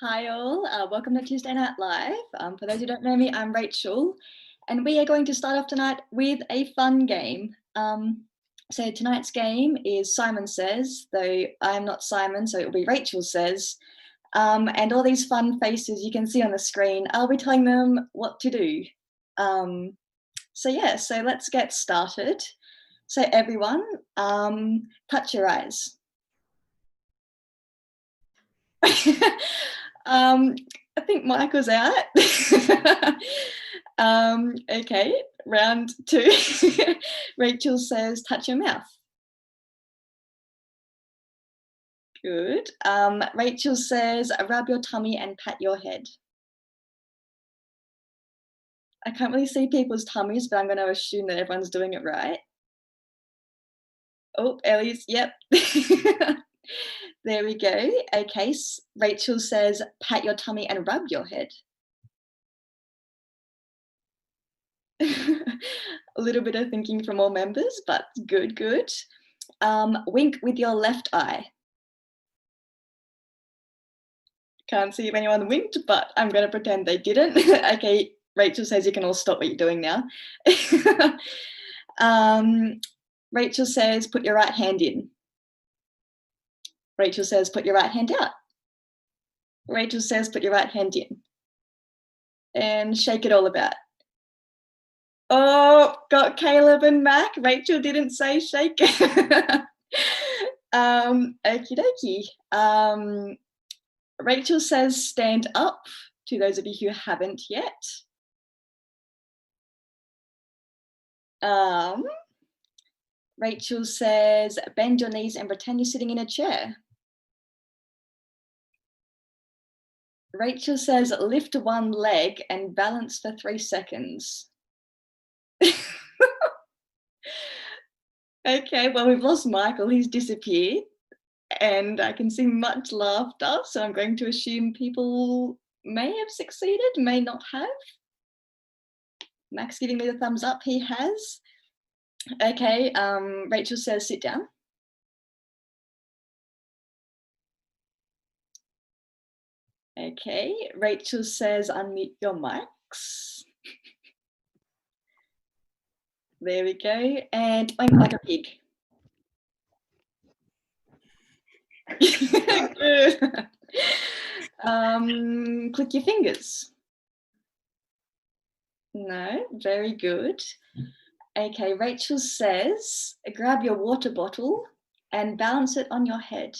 Hi all, welcome to Tuesday Night Live. For those who don't know me, I'm Rachel, and we are going to start off tonight with a fun game. So tonight's game is Simon Says, though I'm not Simon, so it'll be Rachel Says. And all these fun faces you can see on the screen, I'll be telling them what to do. So let's get started. So everyone, touch your eyes. I think Michael's out. Okay, round two. Rachel says, touch your mouth. Good. Rachel says, rub your tummy and pat your head. I can't really see people's tummies, but I'm going to assume that everyone's doing it right. Oh, Ellie's, yep. There we go. Okay, Rachel says, pat your tummy and rub your head. A little bit of thinking from all members, but good. Wink with your left eye. Can't see if anyone winked, but I'm going to pretend they didn't. Okay, Rachel says you can all stop what you're doing now. Rachel says, put your right hand in. Rachel says, put your right hand out. Rachel says, put your right hand in. And shake it all about. Oh, got Caleb and Mac. Rachel didn't say shake. Okie dokie. Rachel says stand up, to those of you who haven't yet. Rachel says bend your knees and pretend you're sitting in a chair. Rachel says lift one leg and balance for 3 seconds. Okay, well, we've lost Michael, he's disappeared, and I can see much laughter, so I'm going to assume people may have succeeded, may not have. Mac's giving me the thumbs up, he has. Okay, Rachel says sit down. Okay, Rachel says unmute your mics. There we go, and oink like a pig. Good. Click your fingers. No, very good. Okay, Rachel says grab your water bottle and balance it on your head.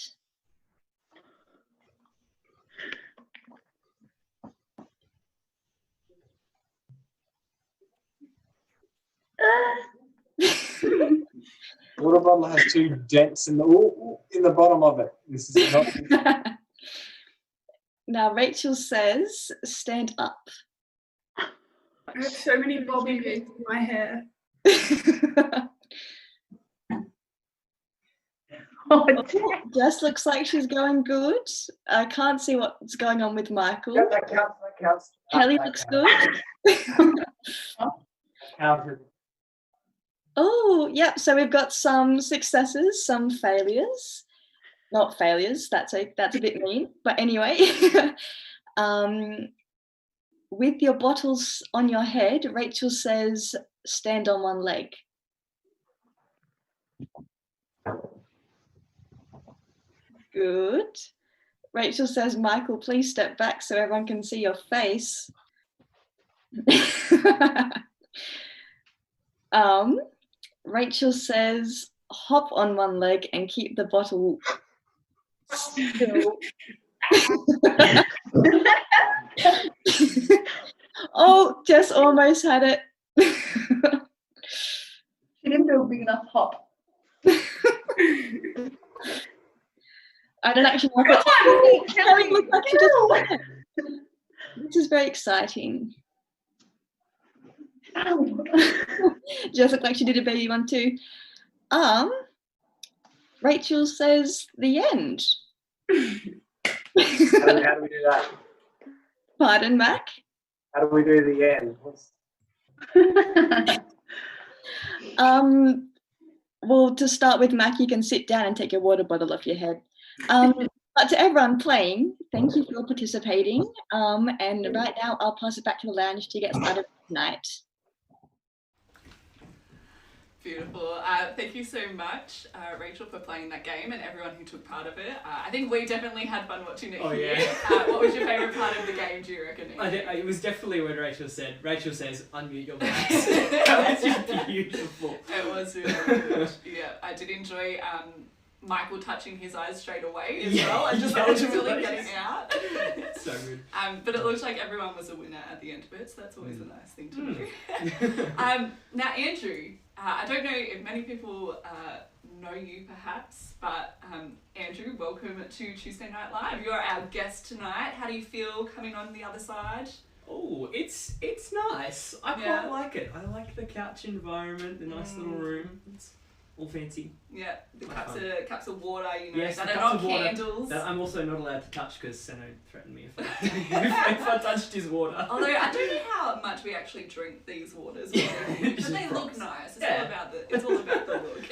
Water bottle has 2 dents in the bottom of it. This is not. Now Rachel says stand up. I have so many bobby pins in my hair. Jess looks like she's going good. I can't see what's going on with Michael. Yeah, that counts. Kelly looks good. Counted. Oh, yep. So we've got some successes, some failures. Not failures. That's a bit mean. But anyway, with your bottles on your head, Rachel says stand on one leg. Good. Rachel says, Michael, please step back so everyone can see your face. Rachel says, hop on one leg and keep the bottle still. Oh, Jess almost had it. She didn't do a big enough hop. I don't actually know if Kelly looks like she just won it. This is very exciting. Jess looked like she did a baby one too. Rachel says the end. How do we do that? Pardon, Mac? How do we do the end? Well, to start with, Mac, you can sit down and take your water bottle off your head. But to everyone playing, thank you for participating. And right now, I'll pass it back to the lounge to get started tonight. Beautiful. Thank you so much, Rachel, for playing that game and everyone who took part of it. I think we definitely had fun watching it here. Yeah. What was your favourite part of the game, do you reckon? It was definitely when Rachel says, unmute your mics. That was just beautiful. It was really good. Yeah, I did enjoy Michael touching his eyes straight away as well and just really getting out. So good. But it looks like everyone was a winner at the end of it, so that's always a nice thing to do. Now, Andrew, I don't know if many people know you perhaps, but Andrew, welcome to Tuesday Night Live. You're our guest tonight. How do you feel coming on the other side? Oh, it's nice. I quite like it. I like the couch environment, the nice little room. It's all fancy. Yeah, the cups of water, you know, yes, that are not candles. That I'm also not allowed to touch because Seno threatened me if I touched his water. Although I don't know how much we actually drink these waters, but they look nice. It's all about the look.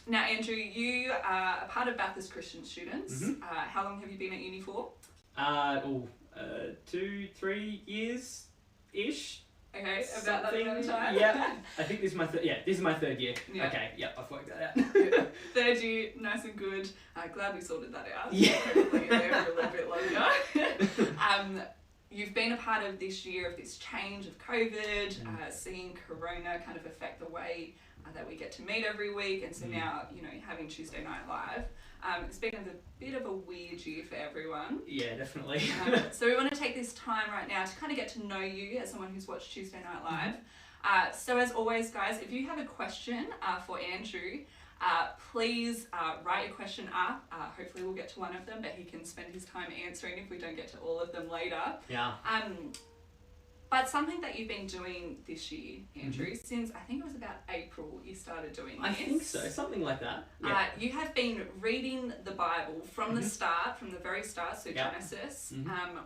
Now, Andrew, you are a part of Bathurst Christian Students. Mm-hmm. How long have you been at uni for? 2-3 years ish. Okay, about that amount of time. Yeah, I think this is my third. Yeah, this is my third year. Yeah. Okay, yeah, I've worked that out. Third year, nice and good. Glad we sorted that out. Yeah. Hopefully you're there for a little bit longer. You've been a part of this year of this change of COVID, seeing Corona kind of affect the way that we get to meet every week, and so now, you know, having Tuesday Night Live. It's been a bit of a weird year for everyone. Yeah, definitely. So we want to take this time right now to kind of get to know you as someone who's watched Tuesday Night Live. So as always, guys, if you have a question for Andrew, please write your question up. Hopefully we'll get to one of them, but he can spend his time answering if we don't get to all of them later. Yeah. But something that you've been doing this year, Andrew, since I think it was about April you started doing this. I think so, something like that. Yeah. You have been reading the Bible from the start, from the very start, so Genesis,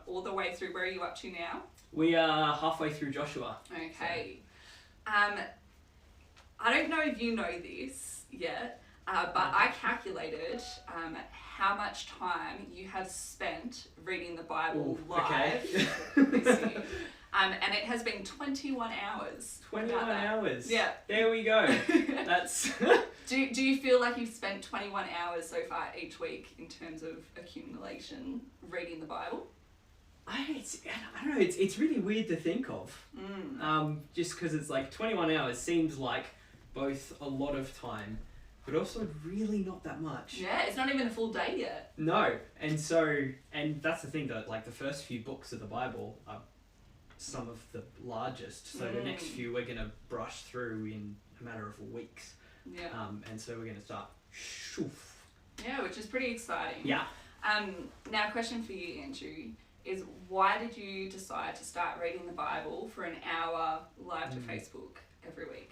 all the way through. Where are you up to now? We are halfway through Joshua. Okay. So. I don't know if you know this yet, but I calculated how much time you have spent reading the Bible live this year. And it has been 21 hours. 21 hours. Yeah. There we go. That's. Do you feel like you've spent 21 hours so far each week in terms of accumulation reading the Bible? I don't know. It's really weird to think of. Just because it's like 21 hours seems like both a lot of time, but also really not that much. Yeah, it's not even a full day yet. No, and that's the thing that like the first few books of the Bible are some of the largest. So the next few we're gonna brush through in a matter of weeks. Yeah. And so we're gonna start. Shoof. Yeah, which is pretty exciting. Yeah. Now, a question for you, Andrew, is why did you decide to start reading the Bible for an hour live to Facebook every week?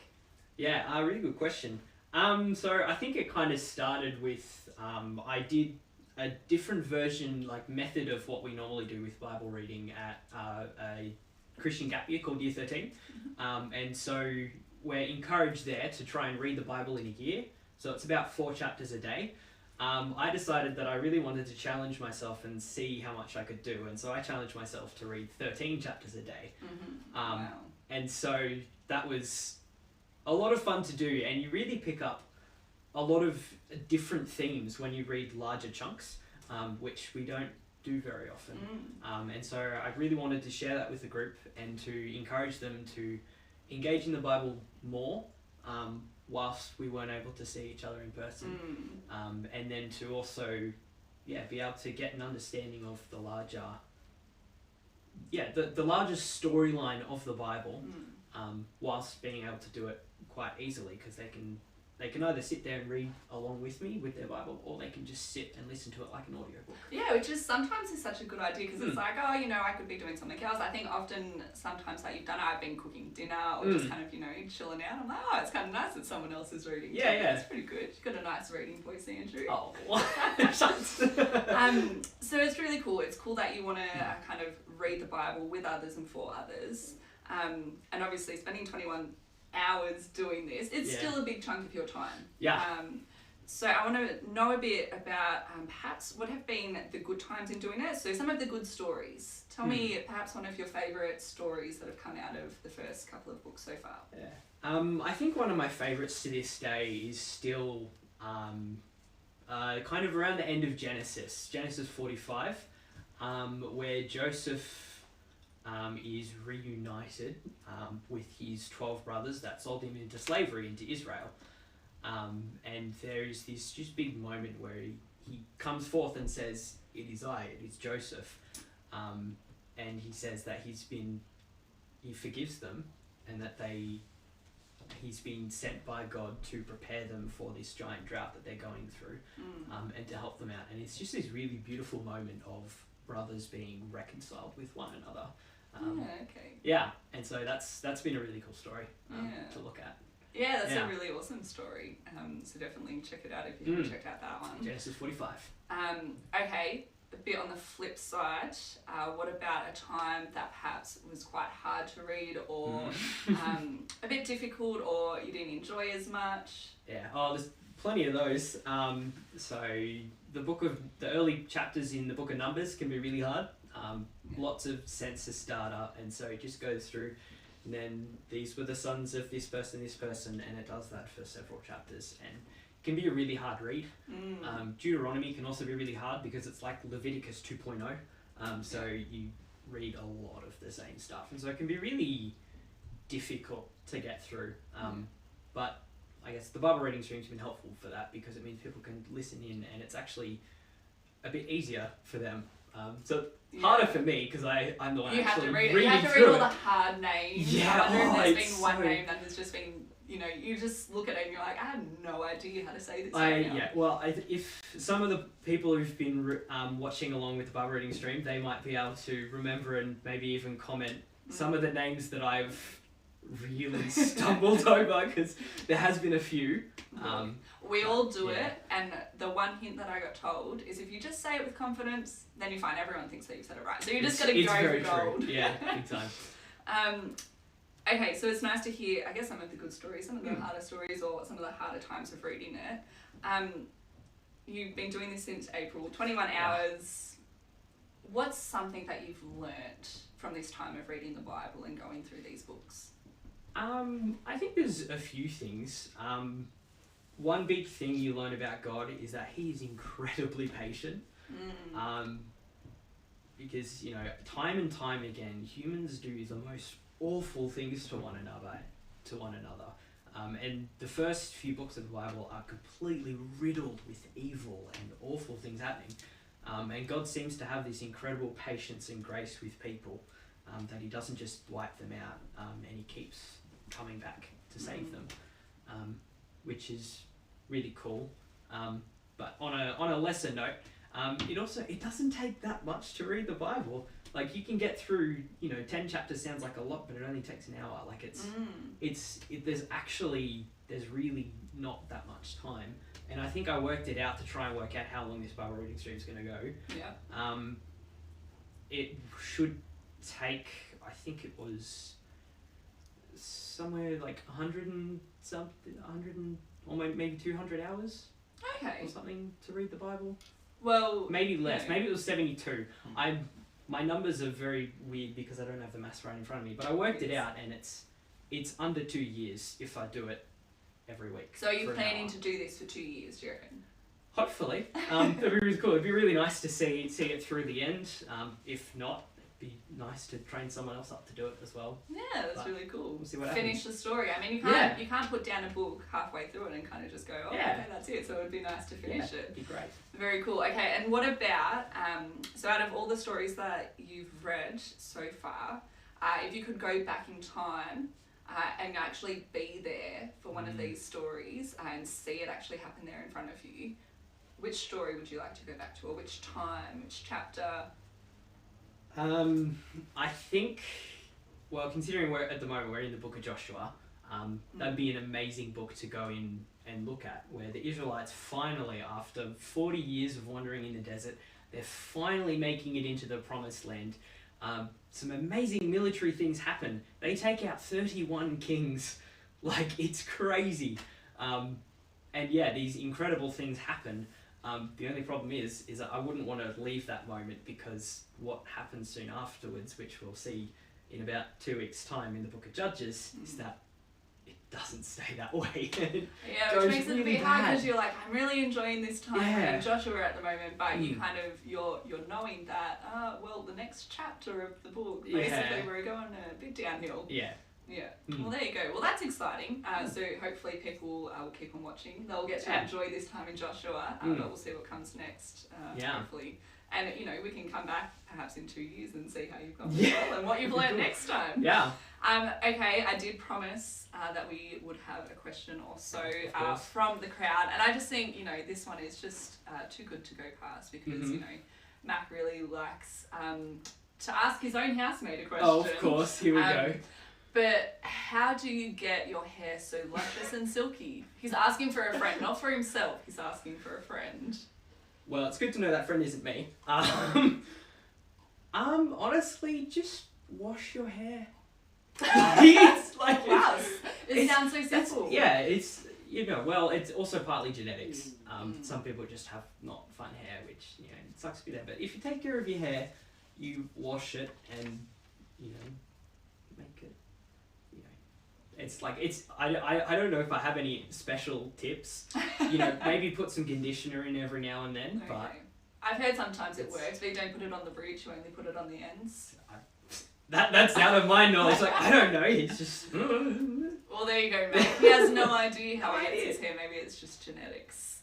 Yeah, a really good question. So I think it kind of started with I did a different version, like method of what we normally do with Bible reading at a Christian gap year called Year 13. And so we're encouraged there to try and read the Bible in a year. So it's about 4 chapters a day. I decided that I really wanted to challenge myself and see how much I could do. And so I challenged myself to read 13 chapters a day. Wow. And so that was a lot of fun to do. And you really pick up a lot of different themes when you read larger chunks, which we don't do very often. And so I really wanted to share that with the group and to encourage them to engage in the Bible more, whilst we weren't able to see each other in person. And then to also, be able to get an understanding of the larger, the largest storyline of the Bible, whilst being able to do it quite easily, because they can either sit there and read along with me with their Bible, or they can just sit and listen to it like an audiobook. Yeah, which is sometimes is such a good idea, because it's like, oh, you know, I could be doing something else. I think often, sometimes like you've done, I've been cooking dinner or just kind of, you know, chilling out. I'm like, oh, it's kind of nice that someone else is reading. Yeah, yeah. It's pretty good. You've got a nice reading voice, Andrew. Oh, so it's really cool. It's cool that you want to kind of read the Bible with others and for others. And obviously spending 21 hours doing this, it's still a big chunk of your time. Yeah. So I want to know a bit about perhaps what have been the good times in doing it. So some of the good stories. Tell me perhaps one of your favourite stories that have come out of the first couple of books so far. Yeah. I think one of my favourites to this day is still kind of around the end of Genesis 45, where Joseph is reunited with his 12 brothers that sold him into slavery into Israel. And there is this just big moment where he comes forth and says, "It is I, it is Joseph." And he says that he forgives them and that he's been sent by God to prepare them for this giant drought that they're going through, and to help them out. And it's just this really beautiful moment of brothers being reconciled with one another. Yeah, and so that's been a really cool story to look at. Yeah, that's a really awesome story. So definitely check it out if you haven't checked out that one. Genesis 45. Okay, a bit on the flip side, what about a time that perhaps was quite hard to read or a bit difficult or you didn't enjoy as much? Yeah, there's plenty of those. So the early chapters in the book of Numbers can be really hard. Lots of census data, and so it just goes through. And then these were the sons of this person, and it does that for several chapters, and it can be a really hard read. Deuteronomy can also be really hard because it's like Leviticus 2.0, so you read a lot of the same stuff, and so it can be really difficult to get through. But I guess the Bible reading stream's been helpful for that because it means people can listen in, and it's actually a bit easier for them. So harder for me because I'm the one you actually have to read reading You have to through read all it. the hard names. Yeah, I wonder if there's it's been one so- name that has just been, you just look at it and you're like, I have no idea how to say this. right now. Well, if some of the people who've been watching along with the Bible reading stream, they might be able to remember and maybe even comment some of the names that I've really stumbled over because there has been a few. We all do it, and the one hint that I got told is if you just say it with confidence, then you find everyone thinks that you've said it right. So you just got to go for gold. Yeah, big time. Okay, so it's nice to hear, I guess, some of the good stories, some of the harder stories, or some of the harder times of reading it. You've been doing this since April, 21 hours. What's something that you've learnt from this time of reading the Bible and going through these books? I think there's a few things. One big thing you learn about God is that He is incredibly patient. Because, time and time again, humans do the most awful things to one another. And the first few books of the Bible are completely riddled with evil and awful things happening. And God seems to have this incredible patience and grace with people, that He doesn't just wipe them out, and He keeps coming back to save them, which is really cool. But on a lesser note, it doesn't take that much to read the Bible. Like you can get through, 10 chapters sounds like a lot, but it only takes an hour. Like there's really not that much time. And I think I worked it out to try and work out how long this Bible reading stream is going to go. Yeah. It should take, I think it was somewhere like 100 and something, 100 and or maybe 200 hours Okay. or something to read the Bible. Well, Maybe less. yeah. Maybe it was 72. My numbers are very weird because I don't have the maths right in front of me. But I worked it out, and it's under 2 years if I do it every week. So are you for an planning hour. to do this for 2 years, do you reckon? Hopefully, that'd be really cool. It'd be really nice to see it through the end. If not, it'd be nice to train someone else up to do it as well. Yeah, that's But really cool. we'll see what Finish the story. I mean, you can't put down a book halfway through it and kind of just go, oh, Yeah. okay, that's it. So it would be nice to finish it. It'd be great. Very cool. Okay, and what about, so out of all the stories that you've read so far, if you could go back in time and actually be there for one of these stories and see it actually happen there in front of you, which story would you like to go back to, or which time, which chapter? I think, well, considering at the moment we're in the book of Joshua, that'd be an amazing book to go in and look at, where the Israelites finally, after 40 years of wandering in the desert, they're finally making it into the promised land. Some amazing military things happen. They take out 31 kings. Like, it's crazy. and yeah, these incredible things happen. The only problem is that I wouldn't want to leave that moment, because what happens soon afterwards, which we'll see in about 2 weeks' time in the Book of Judges, is that it doesn't stay that way. Yeah, which makes it a bit hard, because you're like, I'm really enjoying this time Yeah. in Joshua at the moment, but you kind of you're knowing that well, the next chapter of the book, basically we're going a bit downhill. Yeah. Well, there you go. Well, that's exciting. So hopefully people will keep on watching. They'll get to enjoy this time in Joshua, but we'll see what comes next. Hopefully. And, you know, we can come back perhaps in 2 years and see how you've gone as well and what you've learned next time. Yeah. Okay, I did promise that we would have a question or so from the crowd. And I just think, you know, this one is just too good to go past, because, you know, Mac really likes to ask his own housemate a question. Oh, of course. Here we go. But how do you get your hair so luscious and silky? He's asking for a friend, not for himself. He's asking for a friend. Well, it's good to know that friend isn't me. Honestly, just wash your hair. It's like, wow, it sounds so simple. It's you know, well, it's also partly genetics. Some people just have not fun hair, which, you know, it sucks to be there. But if you take care of your hair, you wash it and, you know, make it. It's like, I don't know if I have any special tips. You know, maybe put some conditioner in every now and then. Okay. But I've heard sometimes it works, but you don't put it on the roots, you only put it on the ends. That's out of my knowledge. Like, I don't know. It's just. Well, there you go, mate. He has no idea how he gets his hair. Maybe it's just genetics.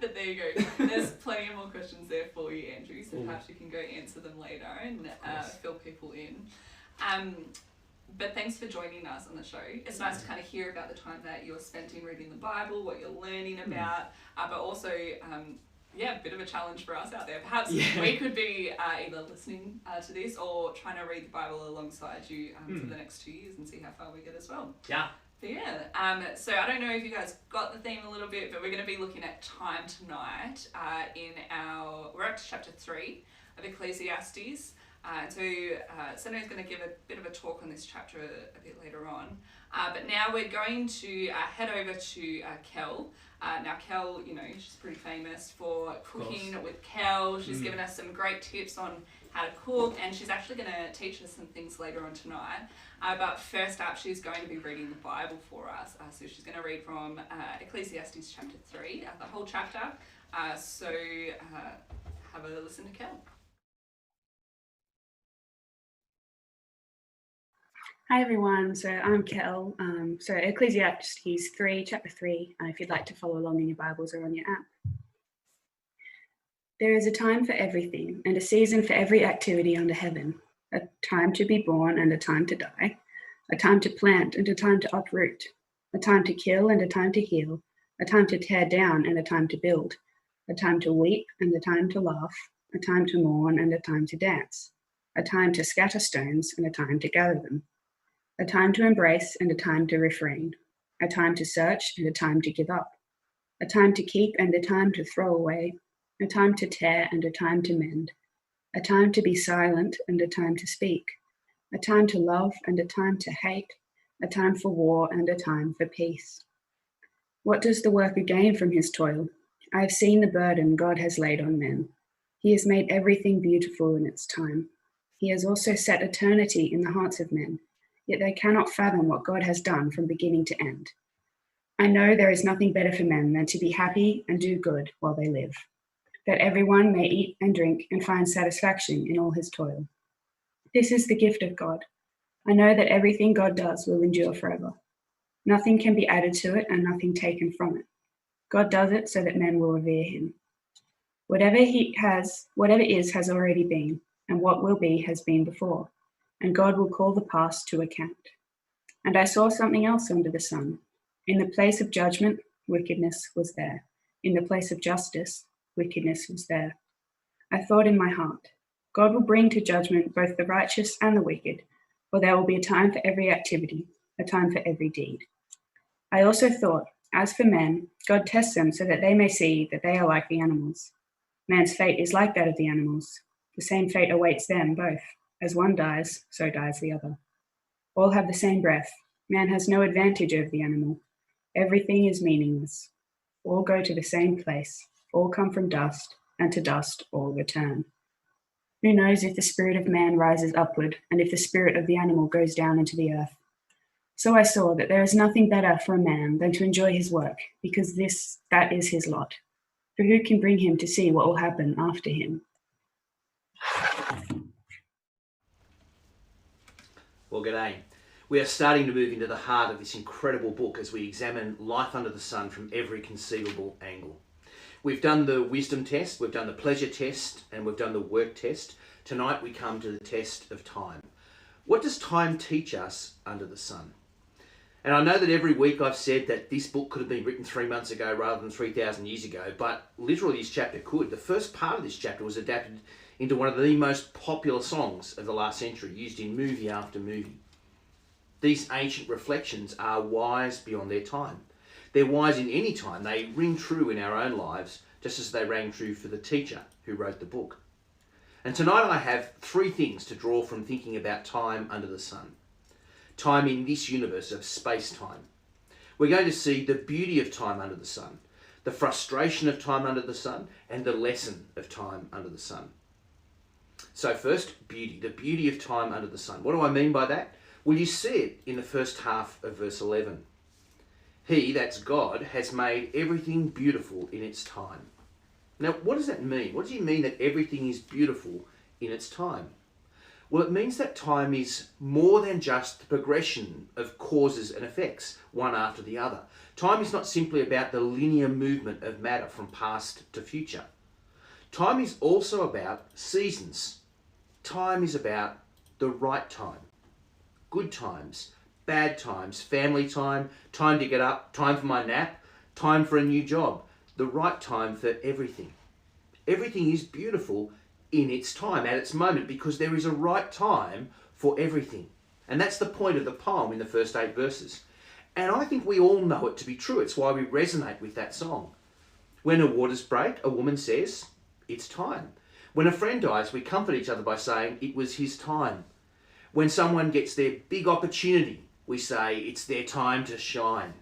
But there you go. There's plenty of more questions there for you, Andrew. So perhaps you can go answer them later and fill people in. But thanks for joining us on the show. It's nice to kind of hear about the time that you're spent in reading the Bible, what you're learning about, but also, a bit of a challenge for us out there. Perhaps we could be either listening to this or trying to read the Bible alongside you for the next 2 years and see how far we get as well. Yeah. But so I don't know if you guys got the theme a little bit, but we're going to be looking at time tonight we're up to chapter 3 of Ecclesiastes. And so Senna's going to give a bit of a talk on this chapter a bit later on. But now we're going to head over to Kel. Now Kel, you know, she's pretty famous for cooking with Kel. She's given us some great tips on how to cook, and she's actually going to teach us some things later on tonight. But first up, she's going to be reading the Bible for us. So she's going to read from Ecclesiastes chapter 3, the whole chapter. So have a listen to Kel. Hi everyone, so I'm Kel. So Ecclesiastes 3, chapter 3, if you'd like to follow along in your Bibles or on your app. There is a time for everything and a season for every activity under heaven, a time to be born and a time to die, a time to plant and a time to uproot, a time to kill and a time to heal, a time to tear down and a time to build, a time to weep and a time to laugh, a time to mourn and a time to dance, a time to scatter stones and a time to gather them, a time to embrace and a time to refrain, a time to search and a time to give up, a time to keep and a time to throw away, a time to tear and a time to mend, a time to be silent and a time to speak, a time to love and a time to hate, a time for war and a time for peace. What does the worker gain from his toil? I have seen the burden God has laid on men. He has made everything beautiful in its time. He has also set eternity in the hearts of men, yet they cannot fathom what God has done from beginning to end. I know there is nothing better for men than to be happy and do good while they live, that everyone may eat and drink and find satisfaction in all his toil. This is the gift of God. I know that everything God does will endure forever. Nothing can be added to it and nothing taken from it. God does it so that men will revere him. Whatever is has already been, and what will be has been before, and God will call the past to account. And I saw something else under the sun. In the place of judgment, wickedness was there. In the place of justice, wickedness was there. I thought in my heart, God will bring to judgment both the righteous and the wicked, for there will be a time for every activity, a time for every deed. I also thought, as for men, God tests them so that they may see that they are like the animals. Man's fate is like that of the animals. The same fate awaits them both. As one dies, so dies the other. All have the same breath. Man has no advantage over the animal. Everything is meaningless. All go to the same place. All come from dust, and to dust all return. Who knows if the spirit of man rises upward, and if the spirit of the animal goes down into the earth? So I saw that there is nothing better for a man than to enjoy his work, because that is his lot. For who can bring him to see what will happen after him? Well, g'day. We are starting to move into the heart of this incredible book as we examine life under the sun from every conceivable angle. We've done the wisdom test, we've done the pleasure test, and we've done the work test. Tonight we come to the test of time. What does time teach us under the sun? And I know that every week I've said that this book could have been written 3 months ago rather than 3,000 years ago, but literally this chapter could. The first part of this chapter was adapted into one of the most popular songs of the last century, used in movie after movie. These ancient reflections are wise beyond their time. They're wise in any time. They ring true in our own lives, just as they rang true for the teacher who wrote the book. And tonight I have 3 things to draw from thinking about time under the sun. Time in this universe of space-time. We're going to see the beauty of time under the sun, the frustration of time under the sun, and the lesson of time under the sun. So first, beauty, the beauty of time under the sun. What do I mean by that? Well, you see it in the first half of verse 11. He, that's God, has made everything beautiful in its time. Now, what does that mean? What does he mean that everything is beautiful in its time? Well, it means that time is more than just the progression of causes and effects, one after the other. Time is not simply about the linear movement of matter from past to future. Time is also about seasons. Time is about the right time. Good times, bad times, family time, time to get up, time for my nap, time for a new job, the right time for everything. Everything is beautiful in its time, at its moment, because there is a right time for everything. And that's the point of the poem in the first 8 verses. And I think we all know it to be true. It's why we resonate with that song. When the waters break, a woman says, it's time. When a friend dies, we comfort each other by saying, it was his time. When someone gets their big opportunity, we say, it's their time to shine.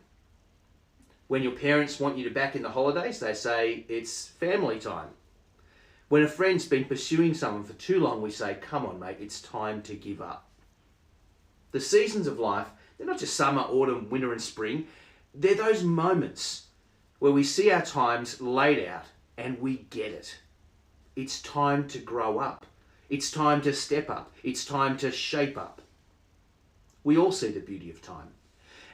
When your parents want you to back in the holidays, they say, it's family time. When a friend's been pursuing someone for too long, we say, come on, mate, it's time to give up. The seasons of life, they're not just summer, autumn, winter and spring. They're those moments where we see our times laid out and we get it. It's time to grow up. It's time to step up. It's time to shape up. We all see the beauty of time.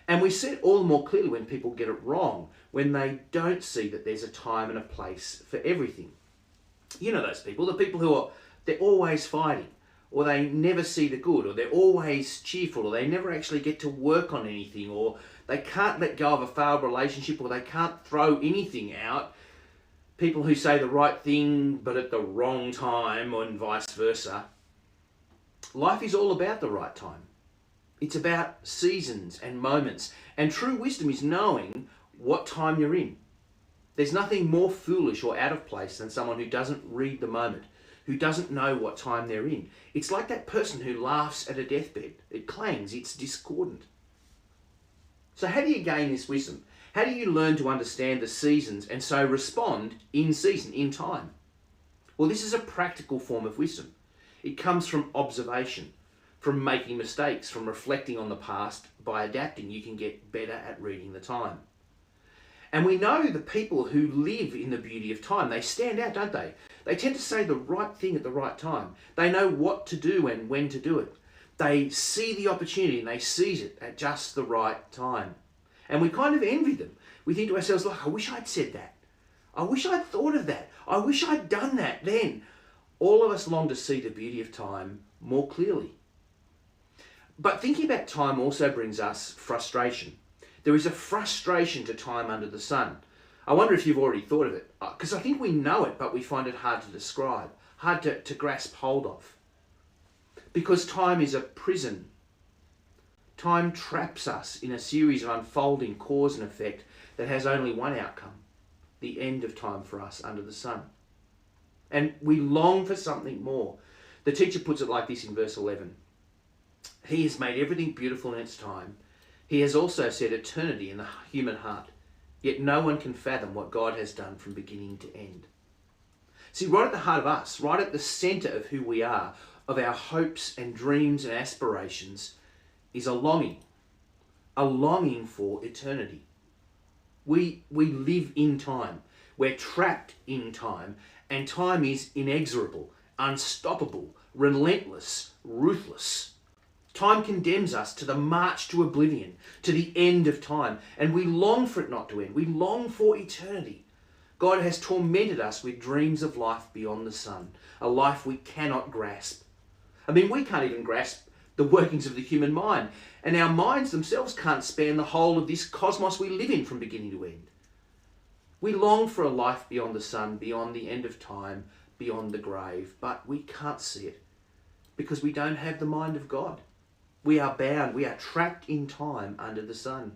And we see it all the more clearly when people get it wrong, when they don't see that there's a time and a place for everything. You know those people, the people who they're always fighting, or they never see the good, or they're always cheerful, or they never actually get to work on anything, or they can't let go of a failed relationship, or they can't throw anything out. People who say the right thing but at the wrong time, and vice versa. Life is all about the right time. It's about seasons and moments, and true wisdom is knowing what time you're in. There's nothing more foolish or out of place than someone who doesn't read the moment, who doesn't know what time they're in. It's like that person who laughs at a deathbed. It clangs, it's discordant. So how do you gain this wisdom? How do you learn to understand the seasons and so respond in season, in time? Well, this is a practical form of wisdom. It comes from observation, from making mistakes, from reflecting on the past. By adapting, you can get better at reading the time. And we know the people who live in the beauty of time, they stand out, don't they? They tend to say the right thing at the right time. They know what to do and when to do it. They see the opportunity and they seize it at just the right time. And we kind of envy them. We think to ourselves, look, I wish I'd said that. I wish I'd thought of that. I wish I'd done that then. All of us long to see the beauty of time more clearly. But thinking about time also brings us frustration. There is a frustration to time under the sun. I wonder if you've already thought of it, because I think we know it, but we find it hard to describe, hard to grasp hold of. Because time is a prison. Time traps us in a series of unfolding cause and effect that has only one outcome, the end of time for us under the sun. And we long for something more. The teacher puts it like this in verse 11. He has made everything beautiful in its time. He has also set eternity in the human heart, yet no one can fathom what God has done from beginning to end. See, right at the heart of us, right at the centre of who we are, of our hopes and dreams and aspirations, is a longing for eternity. We live in time. We're trapped in time, and time is inexorable, unstoppable, relentless, ruthless. Time condemns us to the march to oblivion, to the end of time, and we long for it not to end. We long for eternity. God has tormented us with dreams of life beyond the sun, a life we cannot grasp. I mean, we can't even grasp the workings of the human mind, and our minds themselves can't span the whole of this cosmos we live in from beginning to end. We long for a life beyond the sun, beyond the end of time, beyond the grave, but we can't see it because we don't have the mind of God. We are bound, we are trapped in time under the sun.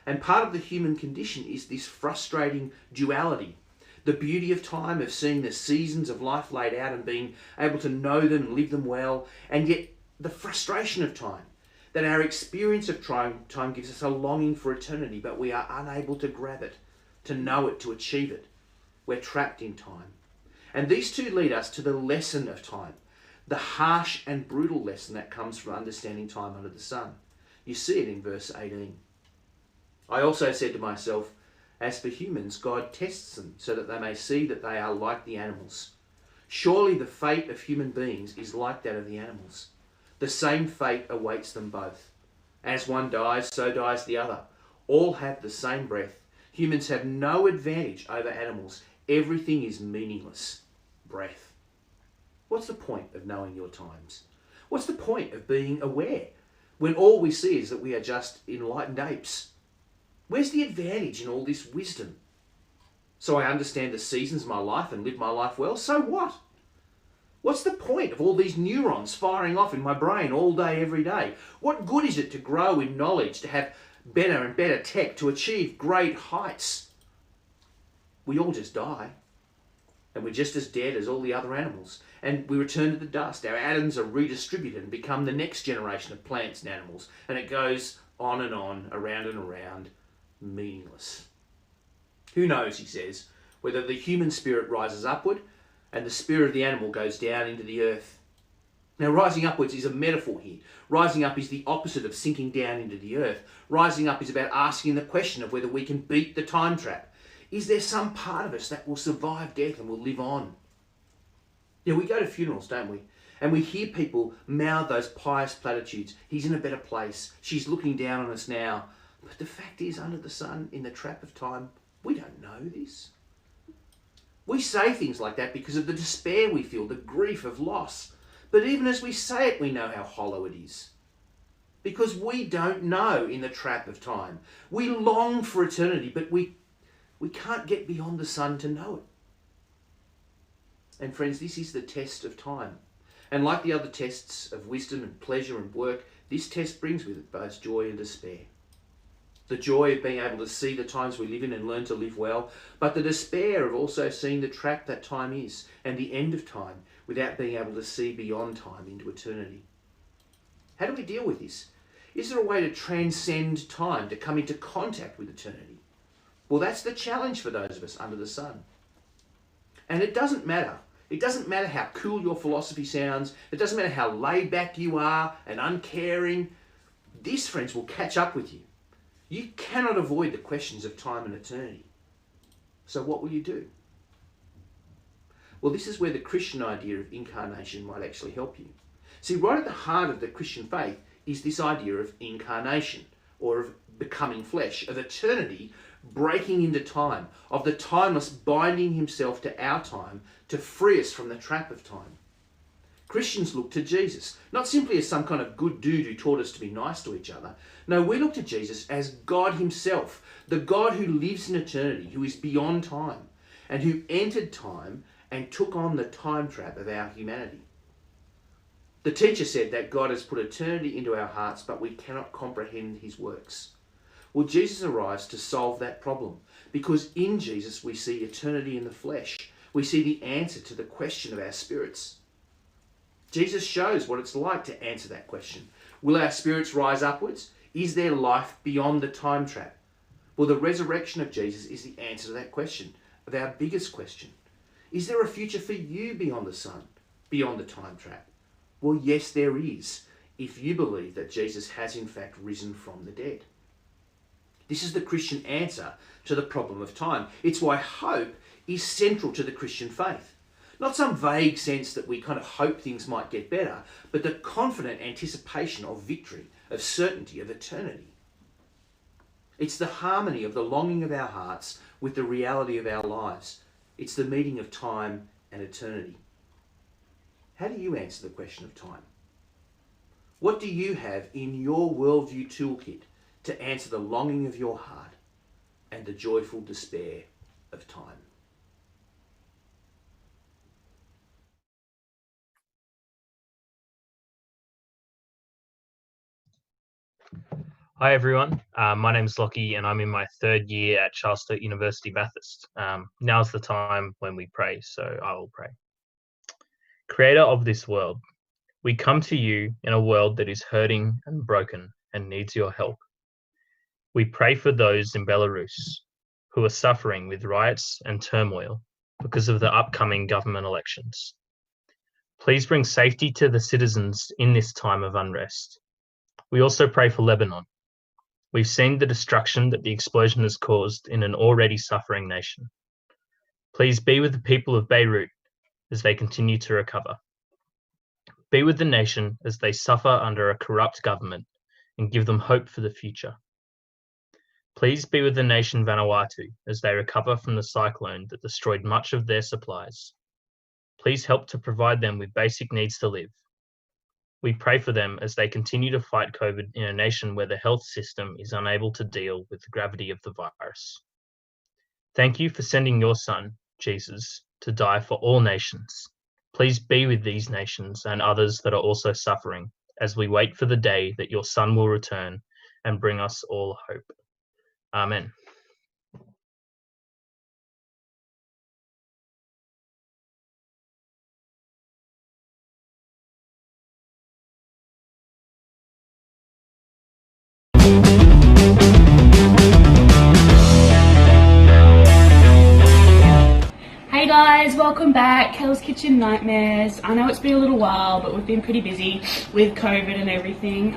And part of the human condition is this frustrating duality. The beauty of time, of seeing the seasons of life laid out and being able to know them and live them well, and yet the frustration of time, that our experience of time gives us a longing for eternity, but we are unable to grab it, to know it, to achieve it. We're trapped in time. And these two lead us to the lesson of time, the harsh and brutal lesson that comes from understanding time under the sun. You see it in verse 18. I also said to myself, as for humans, God tests them so that they may see that they are like the animals. Surely the fate of human beings is like that of the animals. The same fate awaits them both. As one dies, so dies the other. All have the same breath. Humans have no advantage over animals. Everything is meaningless. Breath. What's the point of knowing your times? What's the point of being aware when all we see is that we are just enlightened apes? Where's the advantage in all this wisdom? So I understand the seasons of my life and live my life well? So what? What's the point of all these neurons firing off in my brain all day, every day? What good is it to grow in knowledge, to have better and better tech, to achieve great heights? We all just die. And we're just as dead as all the other animals. And we return to the dust. Our atoms are redistributed and become the next generation of plants and animals. And it goes on, around and around, meaningless. Who knows, he says, whether the human spirit rises upward and the spirit of the animal goes down into the earth. Now, rising upwards is a metaphor here. Rising up is the opposite of sinking down into the earth. Rising up is about asking the question of whether we can beat the time trap. Is there some part of us that will survive death and will live on? You know, we go to funerals, don't we? And we hear people mouth those pious platitudes. He's in a better place. She's looking down on us now. But the fact is, under the sun, in the trap of time, we don't know this. We say things like that because of the despair we feel, the grief of loss. But even as we say it, we know how hollow it is. Because we don't know in the trap of time. We long for eternity, but we can't get beyond the sun to know it. And friends, this is the test of time. And like the other tests of wisdom and pleasure and work, this test brings with it both joy and despair. The joy of being able to see the times we live in and learn to live well, but the despair of also seeing the trap that time is and the end of time without being able to see beyond time into eternity. How do we deal with this? Is there a way to transcend time, to come into contact with eternity? Well, that's the challenge for those of us under the sun. And it doesn't matter. It doesn't matter how cool your philosophy sounds. It doesn't matter how laid back you are and uncaring. This, friends, will catch up with you. You cannot avoid the questions of time and eternity. So what will you do? Well, this is where the Christian idea of incarnation might actually help you. See, right at the heart of the Christian faith is this idea of incarnation, or of becoming flesh, of eternity breaking into time, of the timeless binding himself to our time to free us from the trap of time. Christians look to Jesus, not simply as some kind of good dude who taught us to be nice to each other. No, we look to Jesus as God himself, the God who lives in eternity, who is beyond time, and who entered time and took on the time trap of our humanity. The teacher said that God has put eternity into our hearts, but we cannot comprehend his works. Well, Jesus arrives to solve that problem, because in Jesus we see eternity in the flesh. We see the answer to the question of our spirits. Jesus shows what it's like to answer that question. Will our spirits rise upwards? Is there life beyond the time trap? Well, the resurrection of Jesus is the answer to that question, of our biggest question. Is there a future for you beyond the sun, beyond the time trap? Well, yes, there is, if you believe that Jesus has in fact risen from the dead. This is the Christian answer to the problem of time. It's why hope is central to the Christian faith. Not some vague sense that we kind of hope things might get better, but the confident anticipation of victory, of certainty, of eternity. It's the harmony of the longing of our hearts with the reality of our lives. It's the meeting of time and eternity. How do you answer the question of time? What do you have in your worldview toolkit to answer the longing of your heart and the joyful despair of time? Hi everyone, my name's Lockie and I'm in my third year at Charles Sturt University Bathurst. Now's the time when we pray, so I will pray. Creator of this world, we come to you in a world that is hurting and broken and needs your help. We pray for those in Belarus who are suffering with riots and turmoil because of the upcoming government elections. Please bring safety to the citizens in this time of unrest. We also pray for Lebanon. We've seen the destruction that the explosion has caused in an already suffering nation. Please be with the people of Beirut as they continue to recover. Be with the nation as they suffer under a corrupt government and give them hope for the future. Please be with the nation Vanuatu as they recover from the cyclone that destroyed much of their supplies. Please help to provide them with basic needs to live. We pray for them as they continue to fight COVID in a nation where the health system is unable to deal with the gravity of the virus. Thank you for sending your Son, Jesus, to die for all nations. Please be with these nations and others that are also suffering as we wait for the day that your Son will return and bring us all hope. Amen. Hey guys, welcome back. Hell's Kitchen Nightmares. I know it's been a little while, but we've been pretty busy with COVID and everything.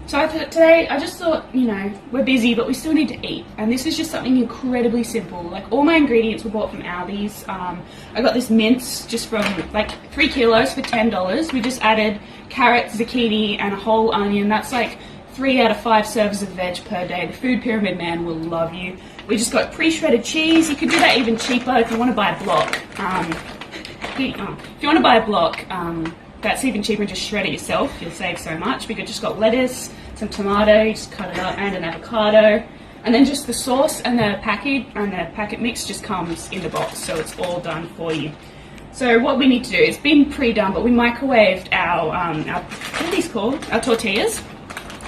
So today I just thought, we're busy, but we still need to eat. And this is just something incredibly simple. Like, all my ingredients were bought from Aldi's. I got this mince just from 3 kilos for $10. We just added carrots, zucchini, and a whole onion. That's like 3 out of 5 serves of veg per day. The Food Pyramid Man will love you. We just got pre-shredded cheese. You could do that even cheaper if you want to buy a block. If you want to buy a block, that's even cheaper. Just shred it yourself. You'll save so much. We just got lettuce, some tomato, you just cut it up, and an avocado. And then just the sauce and the packet mix just comes in the box, so it's all done for you. So what we need to do, it's been pre-done, but we microwaved our what are these called? Our tortillas.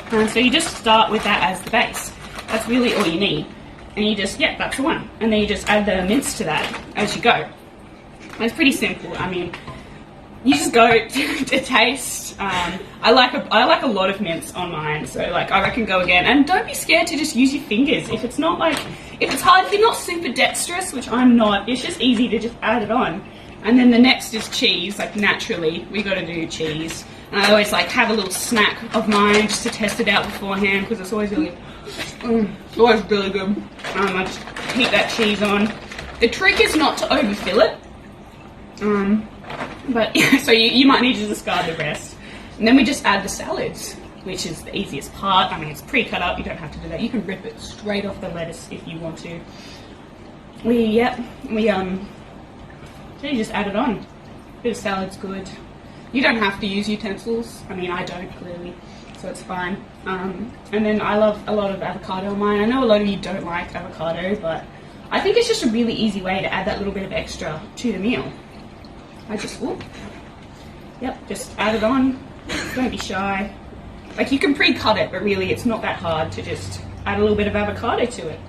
So you just start with that as the base. That's really all you need. And you just, that's the one. And then you just add the mince to that as you go. And it's pretty simple. I mean, you just go to taste. I like a lot of mince on mine, so I reckon go again. And don't be scared to just use your fingers. If it's hard, if you're not super dexterous, which I'm not, it's just easy to just add it on. And then the next is cheese. Naturally, we got to do cheese. And I always have a little snack of mine just to test it out beforehand, because it's always really good. I just heat that cheese on. The trick is not to overfill it. So you might need to discard the rest. And then we just add the salads, which is the easiest part. I mean, it's pre-cut up, you don't have to do that. You can rip it straight off the lettuce if you want to. So you just add it on. Bit of salad's good. You don't have to use utensils. I mean, I don't, clearly, so it's fine. And then I love a lot of avocado on mine. I know a lot of you don't like avocado, but I think it's just a really easy way to add that little bit of extra to the meal. Just add it on. Don't be shy. You can pre-cut it, but really it's not that hard to just add a little bit of avocado to it.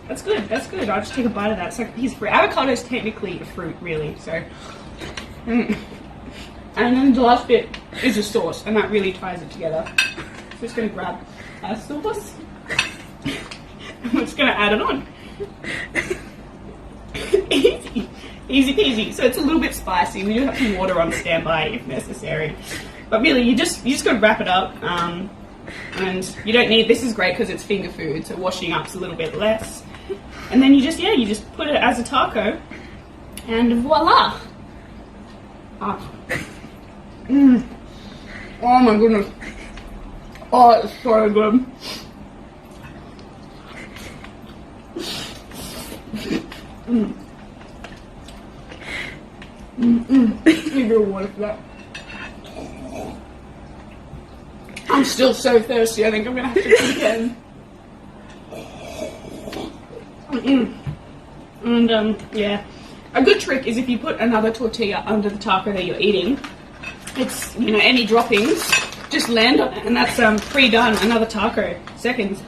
That's good. I'll just take a bite of that. It's like a piece of fruit. Avocado is technically a fruit, really, so. And then the last bit is the sauce, and that really ties it together. So just going to grab sauce. I'm just going to add it on. Easy peasy. So it's a little bit spicy. We do have some water on standby if necessary. But really, you just got to wrap it up. And you don't need, this is great because it's finger food, so washing up's a little bit less. And then you just put it as a taco, and voila! Oh my goodness. Oh, it's so good. Need real water for that. I'm still so thirsty, I think I'm gonna have to eat again. And yeah, a good trick is if you put another tortilla under the taco that you're eating, it's, you know, any droppings just land on it, and that's pre-done, another taco, seconds.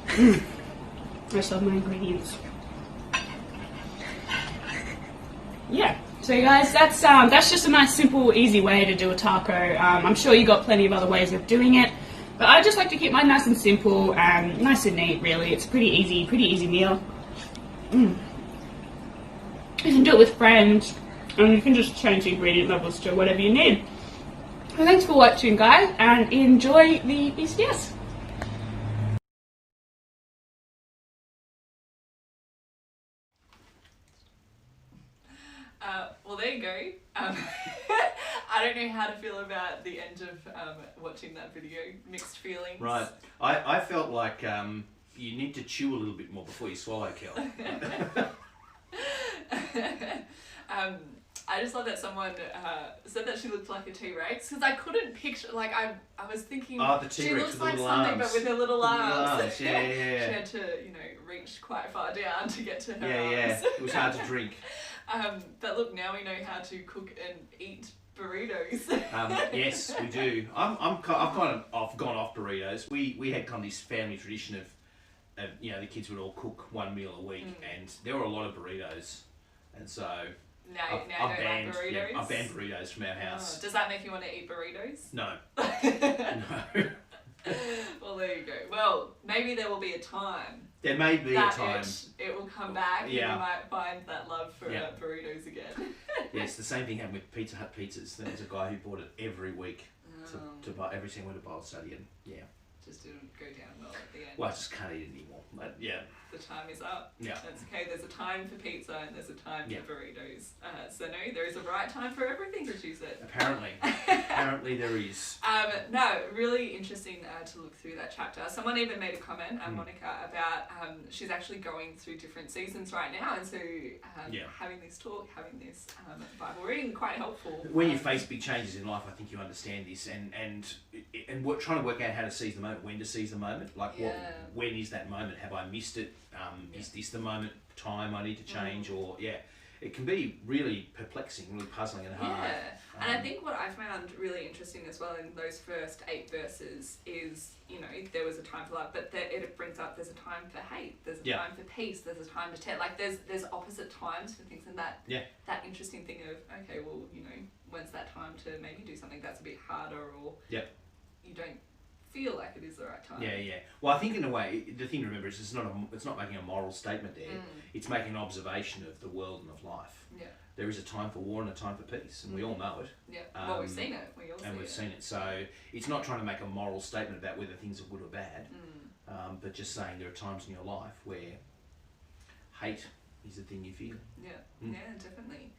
I just love my ingredients. Yeah, so you guys, that's just a nice, simple, easy way to do a taco. I'm sure you got plenty of other ways of doing it, but I just like to keep mine nice and simple and nice and neat. Really, it's a pretty easy meal. You can do it with friends, and you can just change the ingredient levels to whatever you need. Well, thanks for watching, guys, and enjoy the BCS. Well, there you go. I don't know how to feel about the end of watching that video. Mixed feelings. Right. I felt like you need to chew a little bit more before you swallow, Kel. I just love that someone said that she looked like a T-Rex, because I couldn't picture, like, I was thinking, the T-Rex she looks with like little something arms. but with her little arms. Yeah. She had to, you know, reach quite far down to get to her arms. Yeah. It was hard to drink. But look, now we know how to cook and eat burritos. Yes, we do. I've gone off burritos. We had kind of this family tradition of you know, the kids would all cook one meal a week, and there were a lot of burritos, and so Now you don't like burritos? Yeah, I banned burritos from our house. Oh, does that make you want to eat burritos? No. No. Well, there you go. Well, maybe there will be a time. There may be a time. It will come back, Yeah. and you might find that love for Yeah. Burritos again. Yes, the same thing happened with Pizza Hut pizzas. There was a guy who bought it every week to buy every single one to Bible study, and yeah. Just didn't go down well at the end. Well, I just can't eat it anymore. But yeah. The time is up. Yeah. That's okay. There's a time for pizza and there's a time Yeah. for burritos. So no, there is a right time for everything, as you said. Apparently there is. No, really interesting to look through that chapter. Someone even made a comment, Monica, about she's actually going through different seasons right now, and so having this talk, having this Bible reading, quite helpful. When you face big changes in life, I think you understand this, and we're trying to work out how to seize the moment, when to seize the moment. Like, when is that moment? Have I missed it? Is this the moment, time I need to change, or it can be really perplexing, really puzzling and hard. And I think what I found really interesting as well in those first 8 verses is, you know, there was a time for love, but it brings up there's a time for hate, there's a time for peace, there's a time to tear. Like there's opposite times for things, and that interesting thing of, okay, well, you know, when's that time to maybe do something that's a bit harder, or you don't feel like it is the right time. Well, I think in a way, the thing to remember is it's not making a moral statement there. It's making an observation of the world and of life. There is a time for war and a time for peace, and we all know it. Well, we've seen it. We've seen it. So it's not trying to make a moral statement about whether things are good or bad, but just saying there are times in your life where hate is the thing you feel. Yeah, definitely.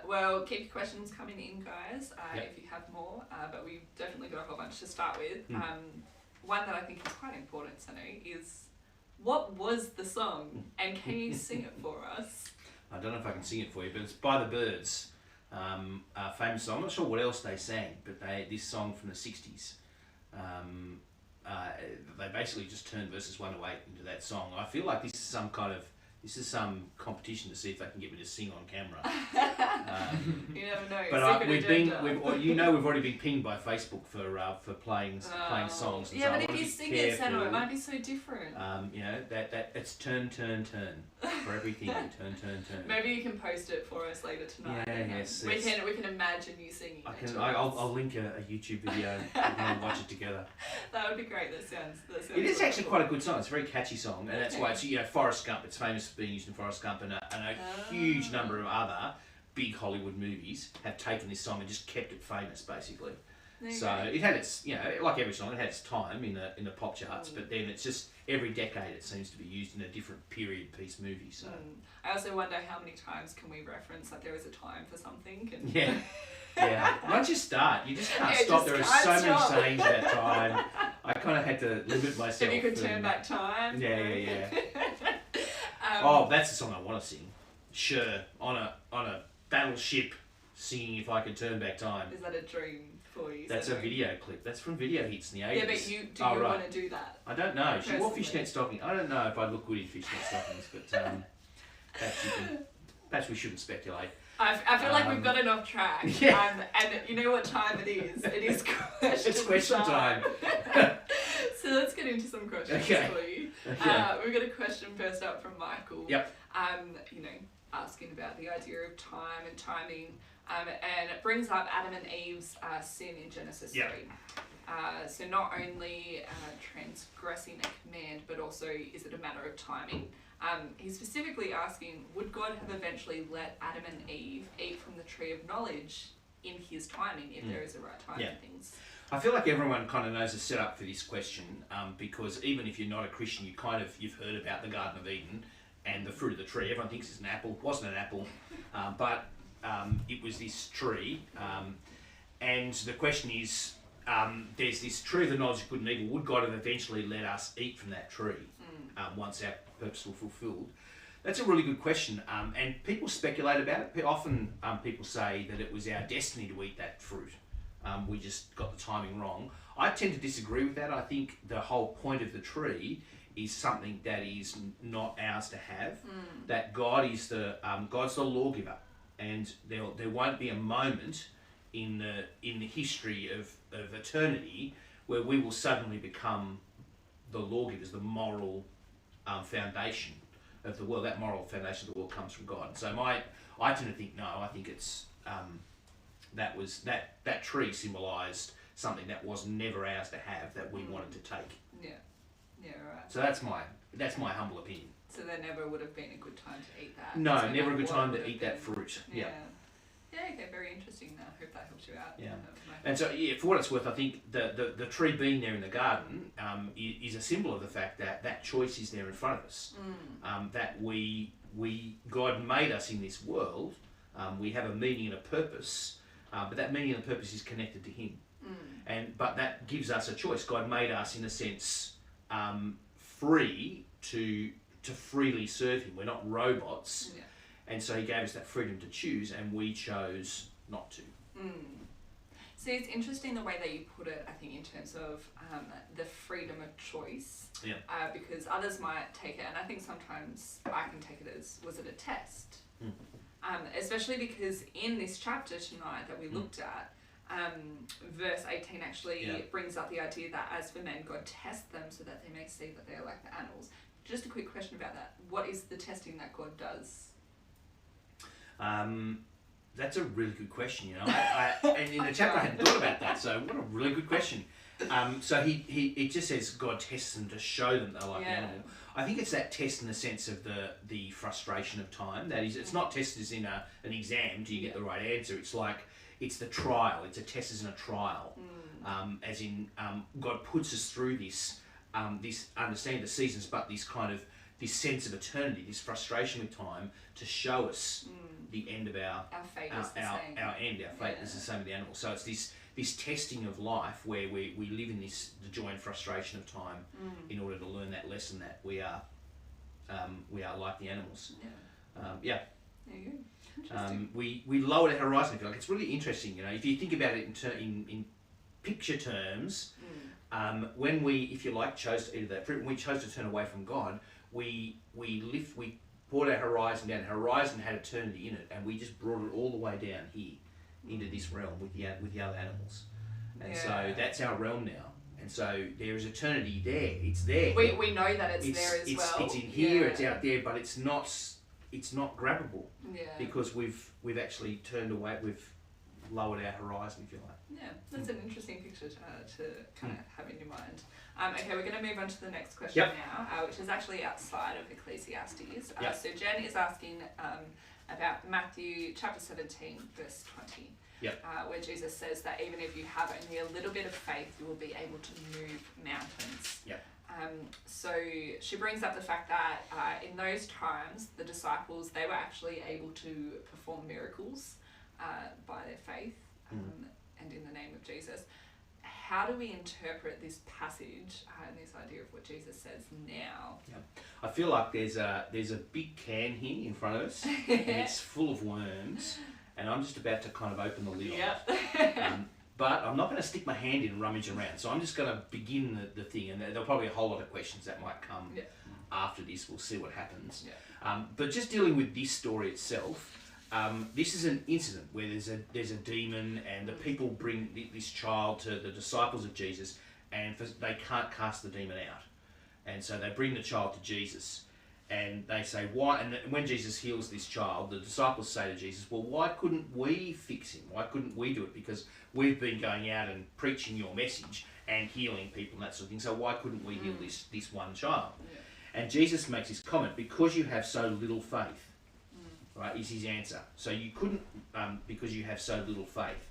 Well, keep your questions coming in, guys, if you have more, but we've definitely got a whole bunch to start with. One that I think is quite important to know is, what was the song, and can you sing it for us? I don't know if I can sing it for you, but it's by the Byrds, a famous song. I'm not sure what else they sang, but this song from the 60s, they basically just turned verses 1 to 8 into that song. I feel like this is some kind of This is some competition to see if they can get me to sing on camera. You never know. But Secret agenda. we've already been pinged by Facebook for playing songs. And yeah, so but I if wanna you be sing it, Santa, careful. it might be so different. You know that it's turn for everything. turn. Maybe you can post it for us later tonight. Yeah, and yes, We yes. can imagine you singing. it to us. I'll link a YouTube video. We can all watch it together. That would be great. That sounds. It is actually wonderful. quite a good song. It's a very catchy song, and that's Okay. why it's Forrest Gump. It's famous for being used in Forrest Gump, and a huge number of other big Hollywood movies have taken this song and just kept it famous, basically. There you So go. it had its, like every song, it had its time in the pop charts, but then it's just every decade it seems to be used in a different period piece movie. So I also wonder how many times can we reference that there is a time for something. And yeah. Once you start, you just can't Yeah, stop. just There are can't so stop. many sayings about time. I kind of had to limit myself. If you could turn and- back time. Yeah. Um, Oh, that's the song I want to sing. Sure, on a battleship, singing "If I Could Turn Back Time." Is that a dream for you? That's a Santa? video clip. That's from Video Hits in the 80s. Yeah, but do Oh, you right. want to do that? I don't know. She wore Personally. fishnet stocking. I don't know if I'd look good in fishnet stockings, but perhaps we shouldn't speculate. I feel like we've got it off track. Yeah. And you know what time it is? It is question It's question time. So let's get into some questions Okay. for you. Okay. We've got a question first up from Michael. Yep. Asking about the idea of time and timing. And it brings up Adam and Eve's sin in Genesis 3. Yep. So not only transgressing a command, but also is it a matter of timing? He's specifically asking, would God have eventually let Adam and Eve eat from the tree of knowledge in his timing, if there is a right time for things? I feel like everyone kind of knows the setup for this question, because even if you're not a Christian, you've heard about the Garden of Eden and the fruit of the tree. Everyone thinks it's an apple. It wasn't an apple, but it was this tree. And the question is, there's this tree of the knowledge of good and evil. Would God have eventually let us eat from that tree once our purpose were fulfilled? That's a really good question, and people speculate about it. Often people say that it was our destiny to eat that fruit. We just got the timing wrong. I tend to disagree with that. I think the whole point of the tree is something that is not ours to have. That God is God's the lawgiver, and there won't be a moment in the history of eternity where we will suddenly become the lawgivers, the moral foundation of the world. That moral foundation of the world comes from God. So I tend to think no. I think it's that tree symbolised something that was never ours to have, that we wanted to take. Yeah, right. So that's my humble opinion. So there never would have been a good time to eat that. No, So never a good what time would to have eat that been- fruit. Yeah. Okay, very interesting. I hope that helps you out. Yeah. And so, for what it's worth, I think the tree being there in the garden is a symbol of the fact that choice is there in front of us. That God made us in this world. We have a meaning and a purpose, but that meaning and purpose is connected to Him. But that gives us a choice. God made us, in a sense, free to freely serve Him. We're not robots. Yeah. And so He gave us that freedom to choose, and we chose not to. So it's interesting the way that you put it, I think, in terms of the freedom of choice. Yeah. Because others might take it, and I think sometimes I can take it as, was it a test? Especially because in this chapter tonight that we looked at, verse 18 actually brings up the idea that as for men, God tests them so that they may see that they are like the animals. Just a quick question about that. What is the testing that God does? That's a really good question, you know. And in the chapter I hadn't thought about that, so what a really good question. So it just says God tests them to show them they're like the animal. I think it's that test in the sense of the frustration of time. That is, it's not tested as in an exam, do you get the right answer? It's like, it's the trial. It's a test as in a trial. As in, God puts us through this understanding the seasons, but this kind of, this sense of eternity, this frustration with time, to show us the end of our fate is the same. Our end, our fate is the same with the animal. So it's this testing of life where we live in the joy and frustration of time in order to learn that lesson that we are like the animals. There you go. Interesting. We lowered our horizon, if you like. It's really interesting, you know, if you think about it in picture terms. When we, if you like, chose to eat of that fruit, when we chose to turn away from God, we poured our horizon down. Horizon had eternity in it, and we just brought it all the way down here into this realm with the other animals. And so that's our realm now. And so there is eternity there. It's there. We know that it's there as well. It's in here. It's out there, but it's not grabbable. Yeah. Because we've actually turned away. We've lowered our horizon, if you like. Yeah, that's an interesting picture to kind of have in your mind. Okay, we're going to move on to the next question now, which is actually outside of Ecclesiastes. So Jen is asking about Matthew chapter 17, verse 20, where Jesus says that even if you have only a little bit of faith, you will be able to move mountains. So she brings up the fact that in those times, the disciples, they were actually able to perform miracles by their faith and in the name of Jesus. How do we interpret this passage and this idea of what Jesus says now? I feel like there's a big can here in front of us, and it's full of worms, and I'm just about to kind of open the lid on it. But I'm not going to stick my hand in and rummage around, so I'm just going to begin the thing, and there'll probably be a whole lot of questions that might come after this. We'll see what happens. But just dealing with this story itself, this is an incident where there's a demon, and the people bring this child to the disciples of Jesus, and they can't cast the demon out, and so they bring the child to Jesus, and they say, why? And when Jesus heals this child, the disciples say to Jesus, well, why couldn't we fix him? Why couldn't we do it? Because we've been going out and preaching your message and healing people and that sort of thing, so why couldn't we heal this one child? And Jesus makes this comment, because you have so little faith. Right, is his answer. So you couldn't, because you have so little faith.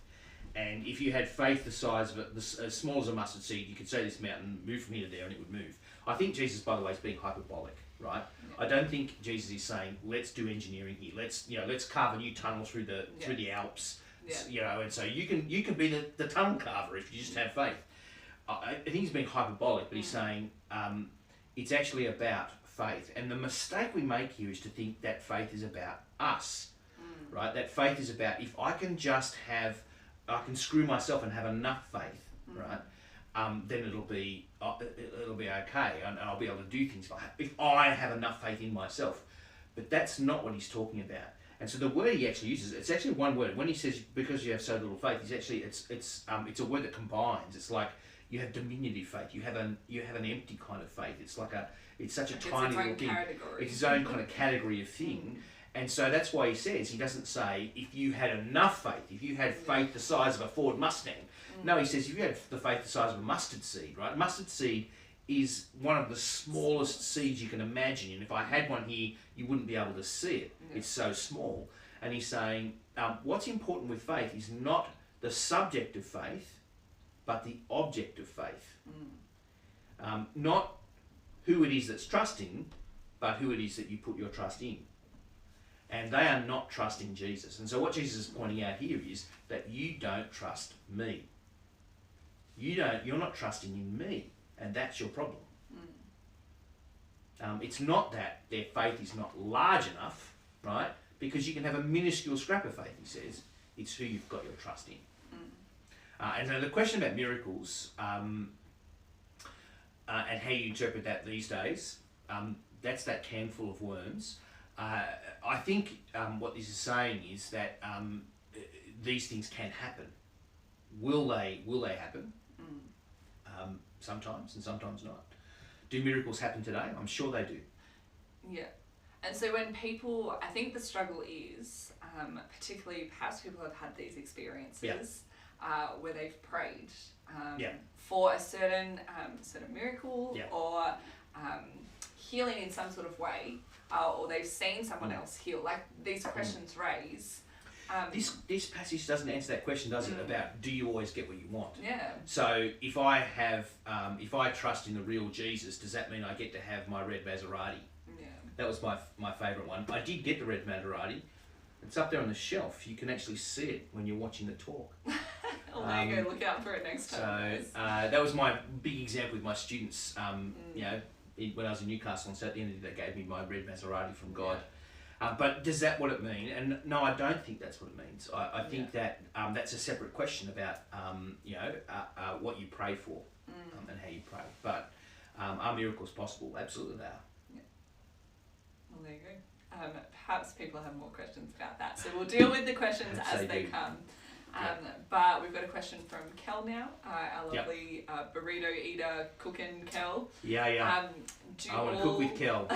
And if you had faith the size of it, as small as a mustard seed, you could say this mountain, move from here to there, and it would move. I think Jesus, by the way, is being hyperbolic, right? I don't think Jesus is saying, let's do engineering here. Let's carve a new tunnel through the Alps. And so you can be the tunnel carver if you just have faith. I think he's being hyperbolic, but he's saying it's actually about faith. And the mistake we make here is to think that faith is about us, right? That faith is about, if I can just I can screw myself and have enough faith, right? Then it'll be okay, and I'll be able to do things if I have enough faith in myself. But that's not what he's talking about. And so the word he actually uses, it's actually one word. When he says because you have so little faith, it's a word that combines. It's like you have diminutive faith. You have an empty kind of faith. It's such a tiny little thing. It's his own kind of category of thing. And so that's why he doesn't say if you had enough faith, if you had faith the size of a Ford Mustang. No, he says if you had the faith the size of a mustard seed, right? Mustard seed is one of the smallest seeds you can imagine. And if I had one here, you wouldn't be able to see it. It's so small. And he's saying what's important with faith is not the subject of faith, but the object of faith. Not who it is that's trusting, but who it is that you put your trust in. And they are not trusting Jesus. And so what Jesus is pointing out here is that you don't trust me. You're not trusting in me, and that's your problem. It's not that their faith is not large enough, right? Because you can have a minuscule scrap of faith, he says. It's who you've got your trust in. And so the question about miracles and how you interpret that these days, that's that can full of worms. I think what this is saying is that these things can happen. Will they happen? Sometimes and sometimes not. Do miracles happen today? I'm sure they do. Yeah. And so when people, I think the struggle is, particularly perhaps people have had these experiences where they've prayed for a certain miracle or healing in some sort of way, or they've seen someone else heal. Like these questions raise. This passage doesn't answer that question, does it? About do you always get what you want? Yeah. So if I trust in the real Jesus, does that mean I get to have my red Maserati? Yeah. That was my favourite one. I did get the red Maserati. It's up there on the shelf. You can actually see it when you're watching the talk. Well, there you go. Look out for it next time. So that was my big example with my students. When I was in Newcastle, and so at the end of the day, they gave me my red Maserati from God. But does that what it mean? And no, I don't think that's what it means. I think that that's a separate question about what you pray for and how you pray. But are miracles possible? Absolutely they are. Yeah. Well, there you go. perhaps people have more questions about that. So we'll deal with the questions Perhaps as they they do. come. But we've got a question from Kel now, our Yep. lovely burrito eater, cooking Kel. Yeah. Do I want to cook with Kel.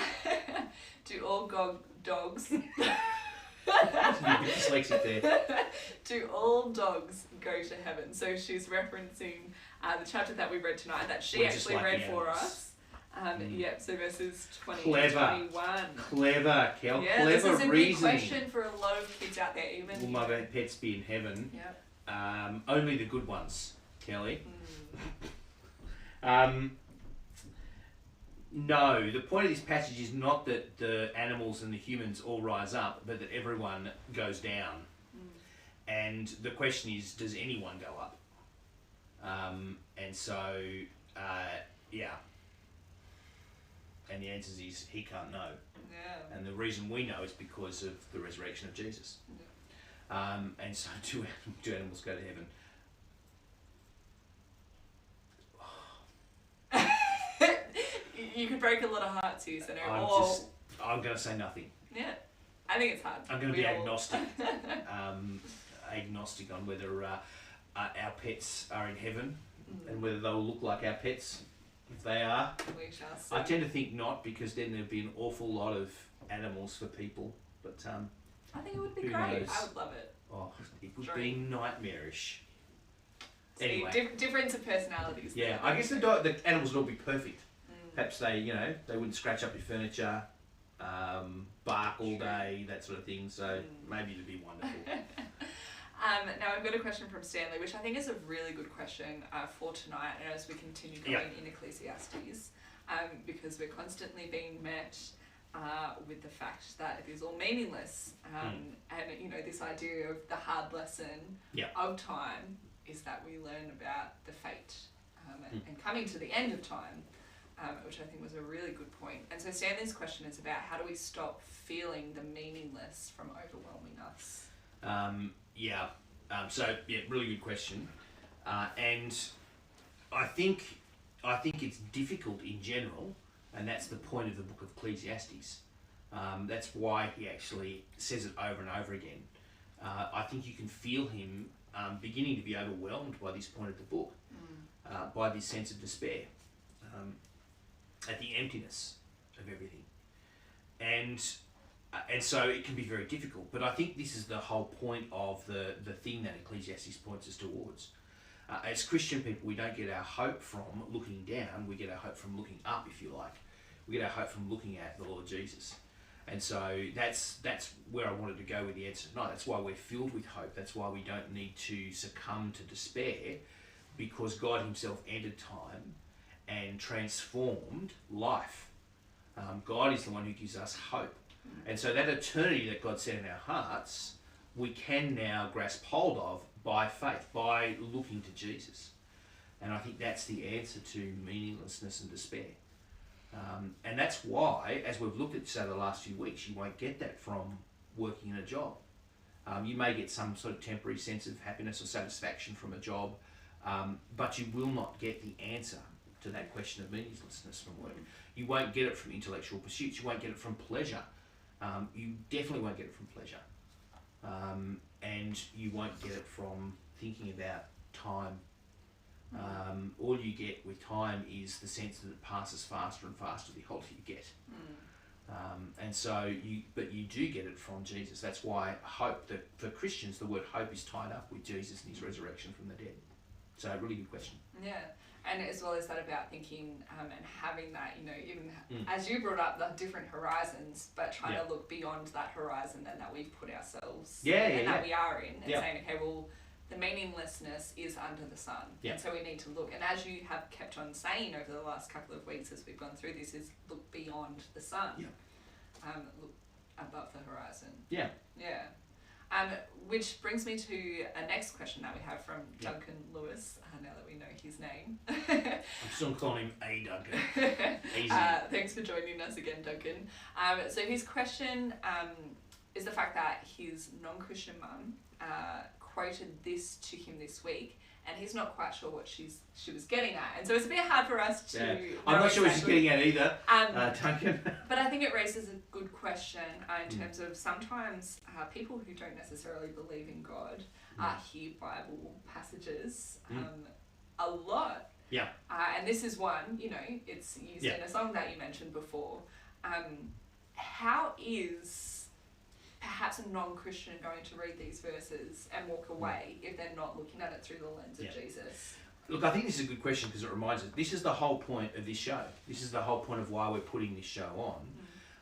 do all dogs You're a bit dyslexic there. do all dogs go to heaven? So she's referencing the chapter that we read tonight that she We're just actually like read the for animals. us. Yep, so verses 20 Clever. and 21. Clever, Kel. Yeah, this Clever is a big reasoning. question for a lot of kids out there, even. Will my pets be in heaven? Yep. Only the good ones, Kelly. Mm. No, the point of this passage is not that the animals and the humans all rise up, but that everyone goes down. And the question is, does anyone go up? And so, yeah. And the answer is, he can't know. Yeah. And the reason we know is because of the resurrection of Jesus. And so, do animals go to heaven? You could break a lot of hearts here, so I'm going to say nothing. Yeah, I think it's hard. I'm going to We be all- agnostic. Agnostic on whether our pets are in heaven and whether they'll look like our pets. If they are, We shall see. I tend to think not, because then there'd be an awful lot of animals for people. But I think it would be who great. knows? I would love it. oh, it would Sure. be nightmarish. See, Anyway, difference of personalities. yeah, there. I guess the animals would all be perfect. Perhaps they wouldn't scratch up your furniture, bark all day, that sort of thing. So maybe it'd be wonderful. Now I've got a question from Stanley, which I think is a really good question for tonight, and as we continue going in Ecclesiastes, because we're constantly being met with the fact that it is all meaningless, and this idea of the hard lesson of time is that we learn about the fate and coming to the end of time, which I think was a really good point. And so Stanley's question is about how do we stop feeling the meaningless from overwhelming us? Really good question. And I think it's difficult in general, and that's the point of the book of Ecclesiastes. That's why he actually says it over and over again. I think you can feel him beginning to be overwhelmed by this point of the book, by this sense of despair, at the emptiness of everything. And so it can be very difficult. But I think this is the whole point of the thing that Ecclesiastes points us towards. As Christian people, we don't get our hope from looking down, we get our hope from looking up, if you like. We get our hope from looking at the Lord Jesus. And so that's where I wanted to go with the answer tonight. That's why we're filled with hope. That's why we don't need to succumb to despair, because God himself entered time and transformed life. God is the one who gives us hope. And so that eternity that God set in our hearts, we can now grasp hold of by faith, by looking to Jesus. And I think that's the answer to meaninglessness and despair. And that's why, as we've looked at, say, the last few weeks, you won't get that from working in a job. You may get some sort of temporary sense of happiness or satisfaction from a job, but you will not get the answer to that question of meaninglessness from work. You won't get it from intellectual pursuits. You won't get it from pleasure. You definitely won't get it from pleasure. And you won't get it from thinking about time. All you get with time is the sense that it passes faster and faster the older you get. And so you do get it from Jesus. That's why hope, that for Christians, the word hope is tied up with Jesus and his resurrection from the dead. So a really good question. Yeah. And as well as that about thinking and having that, even as you brought up, the different horizons, but trying to look beyond that horizon then that we've put ourselves that we are in, and saying, okay, well, the meaninglessness is under the sun. And so we need to look. And as you have kept on saying over the last couple of weeks as we've gone through this, is look beyond the sun. Look above the horizon. Yeah. Which brings me to a next question that we have from Duncan Lewis, now that we know his name. I'm still calling him A. Duncan. Easy. Thanks for joining us again, Duncan. So his question is the fact that his non-Christian mum quoted this to him this week, and he's not quite sure what she was getting at, and so it's a bit hard for us to. Yeah. I'm not sure what she's getting at either, Duncan. But I think it raises a good question in terms of sometimes people who don't necessarily believe in God hear Bible passages a lot. Yeah. And this is one, it's used in a song that you mentioned before. How is perhaps a non-Christian going to read these verses and walk away if they're not looking at it through the lens of Jesus? Look, I think this is a good question because it reminds us, this is the whole point of this show. This is the whole point of why we're putting this show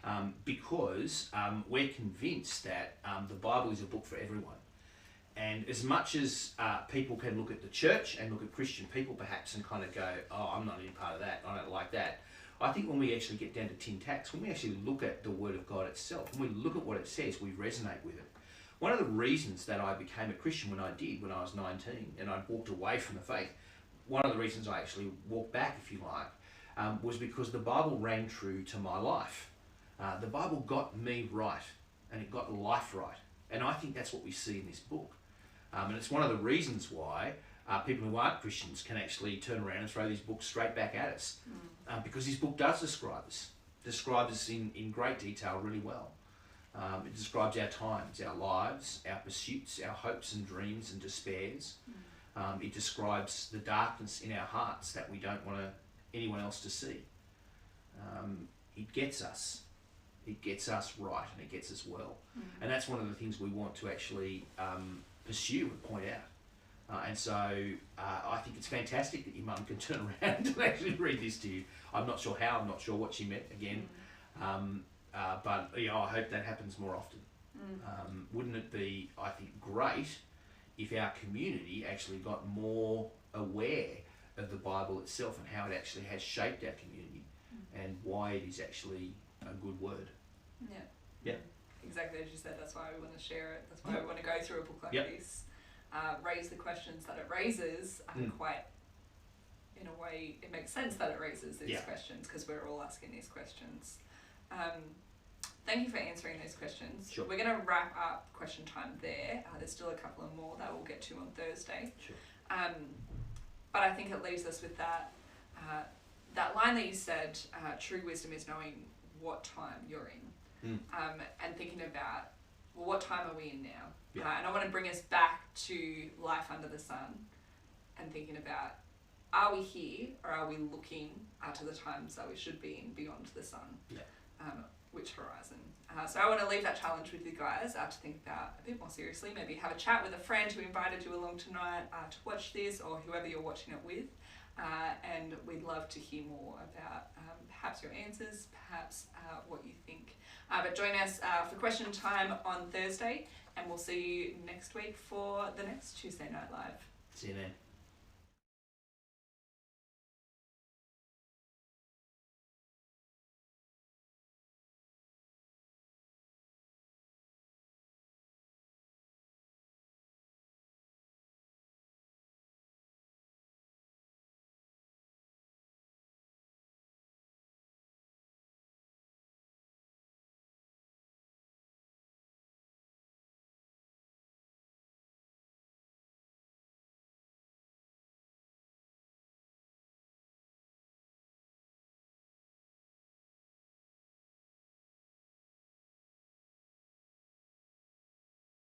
on. Because we're convinced that the Bible is a book for everyone. And as much as people can look at the church and look at Christian people perhaps and kind of go, oh, I'm not any part of that, I don't like that. I think when we actually get down to tin tacks, when we actually look at the Word of God itself, when we look at what it says, we resonate with it. One of the reasons that I became a Christian when I was 19 and I walked away from the faith, one of the reasons I actually walked back, if you like, was because the Bible rang true to my life. The Bible got me right and it got life right. And I think that's what we see in this book. And it's one of the reasons why people who aren't Christians can actually turn around and throw these books straight back at us. Because this book does describe us in great detail really well. It describes our times, our lives, our pursuits, our hopes and dreams and despairs. It describes the darkness in our hearts that we don't want anyone else to see. It gets us. It gets us right and it gets us well. And that's one of the things we want to actually pursue and point out. And so I think it's fantastic that your mum can turn around and actually read this to you. I'm not sure how, I'm not sure what she meant again. But I hope that happens more often. Wouldn't it be, I think, great if our community actually got more aware of the Bible itself and how it actually has shaped our community and why it is actually a good word. Yeah. Exactly as you said, that's why we want to share it. That's why we want to go through a book like this. Raise the questions that it raises. Quite, in a way, it makes sense that it raises these questions because we're all asking these questions. Thank you for answering those questions. Sure. We're going to wrap up question time there. There's still a couple of more that we'll get to on Thursday. Sure. But I think it leaves us with that line that you said, true wisdom is knowing what time you're in. And thinking about, well, what time are we in now? And I want to bring us back to life under the sun and thinking about, are we here or are we looking to the times that we should be in beyond the sun? Which horizon? So I want to leave that challenge with you guys to think about a bit more seriously. Maybe have a chat with a friend who invited you along tonight to watch this, or whoever you're watching it with. And we'd love to hear more about perhaps your answers, perhaps what you think. But join us for question time on Thursday, and we'll see you next week for the next Tuesday Night Live. See you then.